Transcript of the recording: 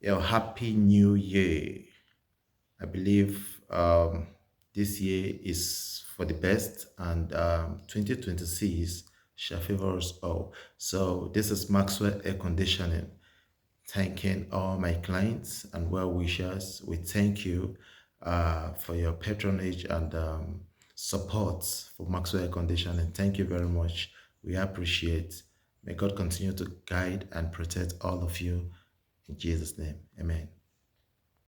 Happy New Year. I believe this year is for the best, and 2026 shall favor us all. So, this is Maxwell Airconditioning, thanking all my clients and well wishers. We thank you for your patronage and support for Maxwell Airconditioning. Thank you very much. We appreciate. May God continue to guide and protect all of you. In Jesus' name, amen.